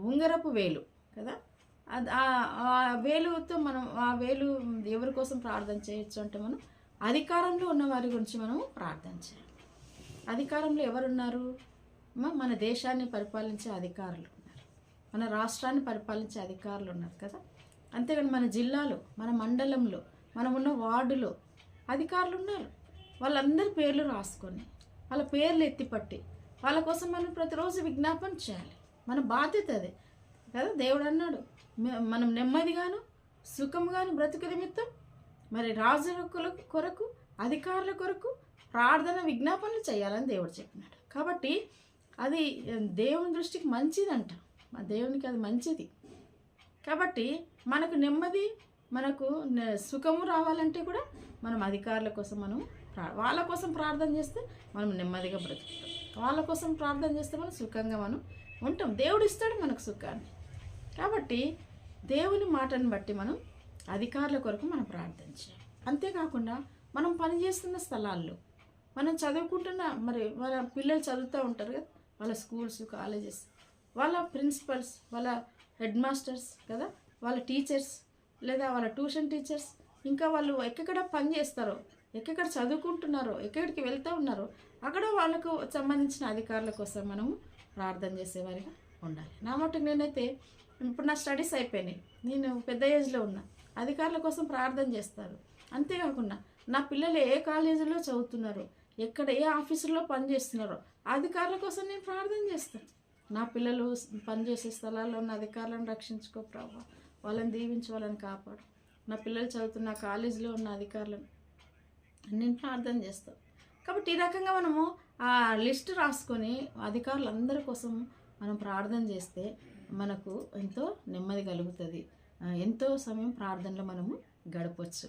ఉంగరపు వేలు కదా. అది ఆ వేలుతో మనం ఆ వేలు ఎవరి కోసం ప్రార్థన చేయొచ్చు అంటే మనం అధికారంలో ఉన్న వారి గురించి మనం ప్రార్థన చేయాలి. అధికారంలో ఎవరున్నారు? మన దేశాన్ని పరిపాలించే అధికారులు ఉన్నారు, మన రాష్ట్రాన్ని పరిపాలించే అధికారులు ఉన్నారు కదా. అంతేగాని మన జిల్లాలో, మన మండలంలో, మనం ఉన్న వార్డులో అధికారులు ఉన్నారు. వాళ్ళందరి పేర్లు రాసుకొని వాళ్ళ పేర్లు ఎత్తిపట్టి వాళ్ళ కోసం మనం ప్రతిరోజు విజ్ఞాపన చేయాలి. మన బాధ్యత అదే కదా. దేవుడు అన్నాడు మనం నెమ్మదిగాను సుఖంగాను బ్రతుకు నిమిత్తం మరి రాజుల కొరకు అధికారుల కొరకు ప్రార్థన విజ్ఞాపనలు చేయాలని దేవుడు చెప్పినాడు. కాబట్టి అది దేవుని దృష్టికి మంచిదంట, మా దేవునికి అది మంచిది. కాబట్టి మనకు నెమ్మది, మనకు సుఖము రావాలంటే కూడా మనం అధికారుల కోసం మనం వాళ్ళ కోసం ప్రార్థన చేస్తే మనం నెమ్మదిగా బ్రతుకుతాం. వాళ్ళ కోసం ప్రార్థన చేస్తే మనం సుఖంగా మనం ఉంటాం. దేవుడు ఇస్తాడు మనకు సుఖాన్ని. కాబట్టి దేవుని మాటను బట్టి మనం అధికారుల కొరకు మనం ప్రార్థన చేయాలి. అంతేకాకుండా మనం పనిచేస్తున్న స్థలాల్లో మనం చదువుకుంటున్న మరి వాళ్ళ పిల్లలు చదువుతూ ఉంటారు కదా, వాళ్ళ స్కూల్స్, కాలేజెస్, వాళ్ళ ప్రిన్సిపల్స్, వాళ్ళ హెడ్ మాస్టర్స్ కదా, వాళ్ళ టీచర్స్ లేదా వాళ్ళ ట్యూషన్ టీచర్స్, ఇంకా వాళ్ళు ఎక్కడ పని చేస్తారో, ఎక్కడ చదువుకుంటున్నారో, ఎక్కడికి వెళ్తూ ఉన్నారో అక్కడ వాళ్ళకు సంబంధించిన అధికారుల కోసం మనము ప్రార్థన చేసేవారిగా ఉండాలి. నా మటుకు నేనైతే ఇప్పుడు నా స్టడీస్ అయిపోయినాయి, నేను పెద్ద ఏజ్లో ఉన్నా, అధికారుల కోసం ప్రార్థన చేస్తారు. అంతేకాకుండా నా పిల్లలు ఏ కాలేజీలో చదువుతున్నారో, ఎక్కడ ఏ ఆఫీసులో పనిచేస్తున్నారో అధికారుల కోసం నేను ప్రార్థన చేస్తాను. నా పిల్లలు పనిచేసే స్థలాల్లో ఉన్న అధికారులను రక్షించుకో ప్రభు, వాళ్ళని దీవించి వాళ్ళని కాపాడు. నా పిల్లలు చదువుతున్న కాలేజీలో ఉన్న అధికారులను నేను ప్రార్థన చేస్తాను. కాబట్టి ఈ రకంగా మనము ఆ లిస్ట్ రాసుకొని అధికారులందరి కోసం మనం ప్రార్థన చేస్తే మనకు ఎంతో నెమ్మది కలుగుతుంది, ఎంతో సమయం ప్రార్థనలో మనము గడపవచ్చు.